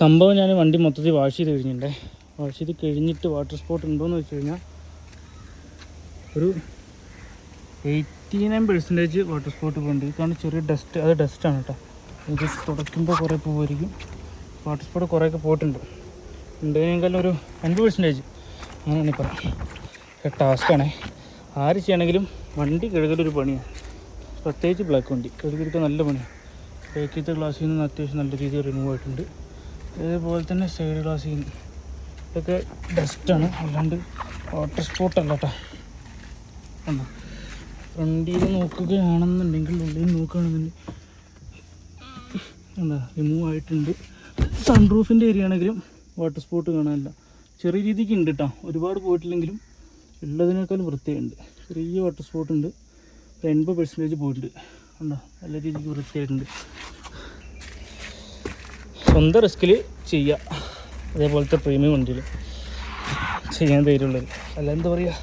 സംഭവം ഞാൻ വണ്ടി മൊത്തത്തിൽ വാഷ് ചെയ്ത് കഴിഞ്ഞിട്ടുണ്ടേ. വാഷ് ചെയ്ത് കഴിഞ്ഞിട്ട് വാട്ടർ സ്പോട്ട് ഉണ്ടോയെന്ന് വെച്ച് കഴിഞ്ഞാൽ ഒരു 89% വാട്ടർ സ്പോട്ട് പോകുന്നുണ്ട്. ഇതാണ് ചെറിയ ഡസ്റ്റ്, അത് ഡസ്റ്റാണ് കേട്ടോ. ഇത് തുടയ്ക്കുമ്പോൾ കുറേ പോകുമായിരിക്കും. വാട്ടർ സ്പോട്ട് കുറേയൊക്കെ പോയിട്ടുണ്ട്. ഉണ്ടെങ്കിലും ഒരു 50% അങ്ങനെയാണ് പറയാം. ടാസ്ക്കാണേ. ആര് ചെയ്യണമെങ്കിലും വണ്ടി കഴുകലൊരു പണിയാണ്. പ്രത്യേകിച്ച് ബ്ലാക്ക് വണ്ടി കഴുകിയെടുക്കാൻ നല്ല പണിയാണ്. ബാക്കിലത്തെ ഗ്ലാസ്സിൽ നിന്ന് അത്യാവശ്യം നല്ല രീതിയിൽ റിമൂവ് ആയിട്ടുണ്ട്. അതേപോലെ തന്നെ സൈഡ് ഗ്ലാസ്സിൽ നിന്ന് ഇതൊക്കെ ഡസ്റ്റാണ്, അല്ലാണ്ട് വാട്ടർ സ്പോട്ടല്ല കേട്ടോ. കണ്ടോ, ഫ്രണ്ടിൽ നോക്കുകയാണെന്നുണ്ടെങ്കിൽ, ഉള്ളിൽ നോക്കുകയാണെന്നുണ്ടെങ്കിൽ എന്താ റിമൂവ് ആയിട്ടുണ്ട്. സൺറൂഫിൻ്റെ ഏരിയ ആണെങ്കിലും വാട്ടർ സ്പോട്ട് കാണാനില്ല. ചെറിയ രീതിക്ക് ഉണ്ട് കേട്ടോ, ഒരുപാട് പോയിട്ടില്ലെങ്കിലും ഉള്ളതിനേക്കാളും വൃത്തിയുണ്ട്. ചെറിയ വാട്ടർ സ്പോട്ട് ഉണ്ട്. 80% പോയിട്ടുണ്ട്. കണ്ടോ, നല്ല രീതിക്ക് വൃത്തിയായിട്ടുണ്ട്. സ്വന്തം റിസ്കിൽ ചെയ്യുക. അതേപോലത്തെ പ്രീമിയം വണ്ടിയിൽ ചെയ്യാൻ ധൈര്യമുള്ളത്. അല്ല എന്താ പറയുക,